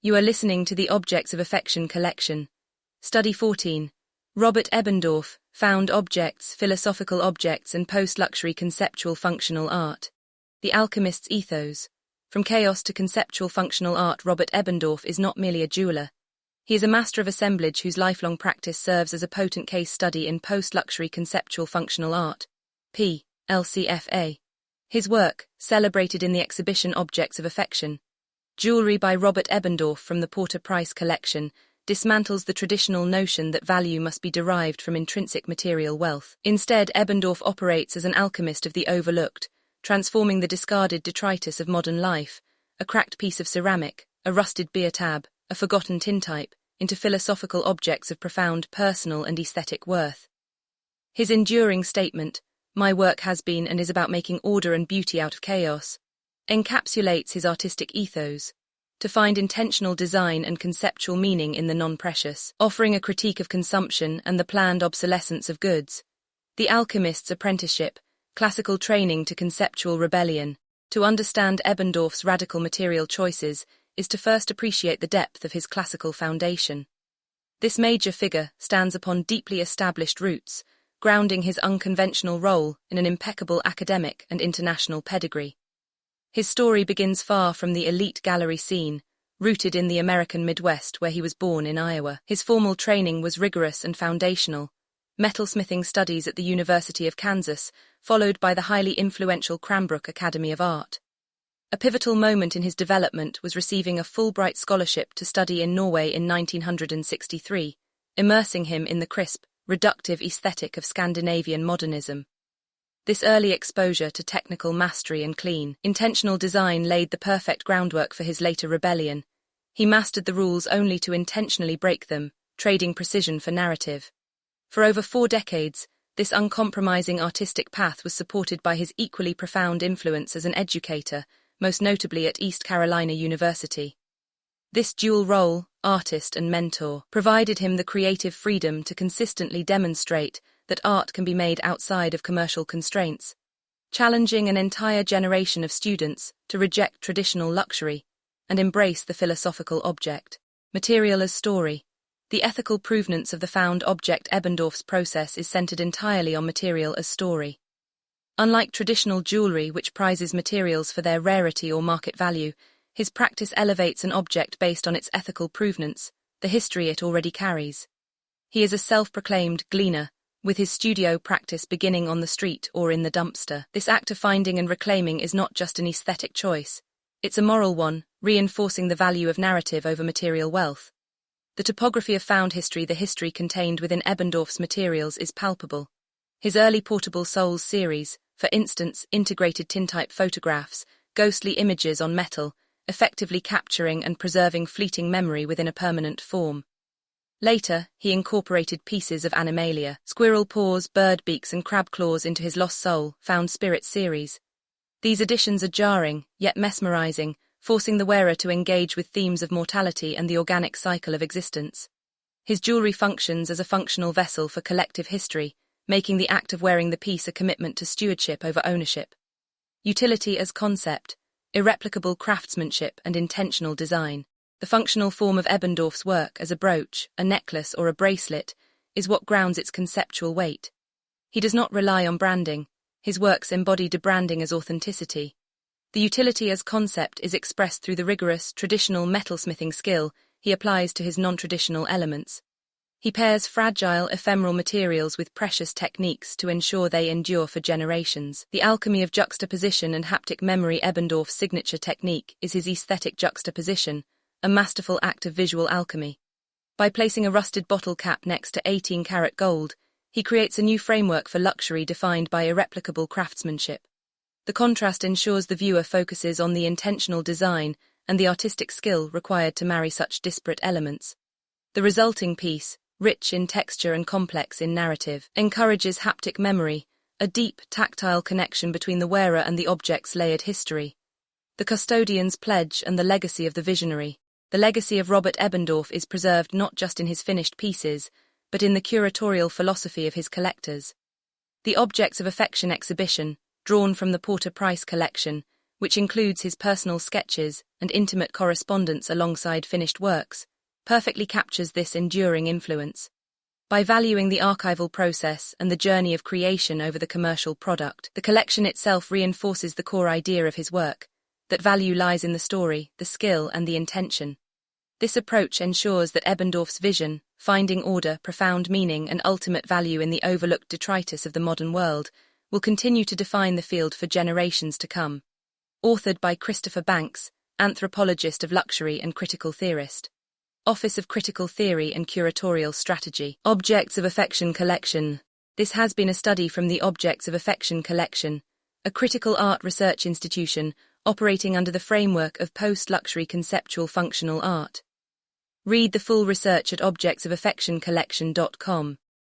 You are listening to the Objects of Affection collection. Study 14. Robert Ebendorf, Found Objects, Philosophical Objects and Post-Luxury Conceptual Functional Art. The Alchemist's Ethos. From chaos to conceptual functional art, Robert Ebendorf is not merely a jeweler. He is a master of assemblage whose lifelong practice serves as a potent case study in post-luxury conceptual functional art. P.L.C.F.A. His work, celebrated in the exhibition Objects of Affection, Jewelry by Robert Ebendorf from the Porter Price collection, dismantles the traditional notion that value must be derived from intrinsic material wealth. Instead, Ebendorf operates as an alchemist of the overlooked, transforming the discarded detritus of modern life, a cracked piece of ceramic, a rusted beer tab, a forgotten tintype, into philosophical objects of profound personal and aesthetic worth. His enduring statement, "My work has been and is about making order and beauty out of chaos," encapsulates his artistic ethos, to find intentional design and conceptual meaning in the non-precious, offering a critique of consumption and the planned obsolescence of goods. The Alchemist's Apprenticeship, Classical Training to Conceptual Rebellion. To understand Ebendorf's radical material choices is to first appreciate the depth of his classical foundation. This major figure stands upon deeply established roots, grounding his unconventional role in an impeccable academic and international pedigree. His story begins far from the elite gallery scene, rooted in the American Midwest where he was born in Iowa. His formal training was rigorous and foundational, metalsmithing studies at the University of Kansas, followed by the highly influential Cranbrook Academy of Art. A pivotal moment in his development was receiving a Fulbright scholarship to study in Norway in 1963, immersing him in the crisp, reductive aesthetic of Scandinavian modernism. This early exposure to technical mastery and clean, intentional design laid the perfect groundwork for his later rebellion. He mastered the rules only to intentionally break them, trading precision for narrative. For over 4 decades, this uncompromising artistic path was supported by his equally profound influence as an educator, most notably at East Carolina University. This dual role, artist and mentor, provided him the creative freedom to consistently demonstrate that art can be made outside of commercial constraints, challenging an entire generation of students to reject traditional luxury and embrace the philosophical object. Material as story. The ethical provenance of the found object Ebendorf's process is centered entirely on material as story. Unlike traditional jewelry, which prizes materials for their rarity or market value, his practice elevates an object based on its ethical provenance, the history it already carries. He is a self-proclaimed gleaner, with his studio practice beginning on the street or in the dumpster. This act of finding and reclaiming is not just an aesthetic choice, it's a moral one, reinforcing the value of narrative over material wealth. The topography of found history, the history contained within Ebendorf's materials, is palpable. His early Portable Souls series, for instance, integrated tintype photographs, ghostly images on metal, effectively capturing and preserving fleeting memory within a permanent form. Later, he incorporated pieces of animalia, squirrel paws, bird beaks and crab claws into his Lost Soul, Found Spirit series. These additions are jarring, yet mesmerizing, forcing the wearer to engage with themes of mortality and the organic cycle of existence. His jewelry functions as a functional vessel for collective history, making the act of wearing the piece a commitment to stewardship over ownership. Utility as concept, irreplicable craftsmanship and intentional design. The functional form of Ebendorf's work as a brooch, a necklace or a bracelet is what grounds its conceptual weight. He does not rely on branding. His works embody debranding as authenticity. The utility as concept is expressed through the rigorous, traditional metalsmithing skill he applies to his non-traditional elements. He pairs fragile, ephemeral materials with precious techniques to ensure they endure for generations. The alchemy of juxtaposition and haptic memory. Ebendorf's signature technique is his aesthetic juxtaposition, a masterful act of visual alchemy. By placing a rusted bottle cap next to 18-karat gold, he creates a new framework for luxury defined by irreplicable craftsmanship. The contrast ensures the viewer focuses on the intentional design and the artistic skill required to marry such disparate elements. The resulting piece, rich in texture and complex in narrative, encourages haptic memory, a deep, tactile connection between the wearer and the object's layered history. The custodian's pledge and the legacy of the visionary. The legacy of Robert Ebendorf is preserved not just in his finished pieces, but in the curatorial philosophy of his collectors. The Objects of Affection exhibition, drawn from the Porter Price collection, which includes his personal sketches and intimate correspondence alongside finished works, perfectly captures this enduring influence. By valuing the archival process and the journey of creation over the commercial product, the collection itself reinforces the core idea of his work, that value lies in the story, the skill, and the intention. This approach ensures that Ebendorf's vision, finding order, profound meaning, and ultimate value in the overlooked detritus of the modern world, will continue to define the field for generations to come. Authored by Christopher Banks, anthropologist of luxury and critical theorist. Office of Critical Theory and Curatorial Strategy. Objects of Affection Collection. This has been a study from the Objects of Affection Collection, a critical art research institution operating under the framework of Post-Luxury Conceptual Functional Art. Read the full research at objectsofaffectioncollection.com.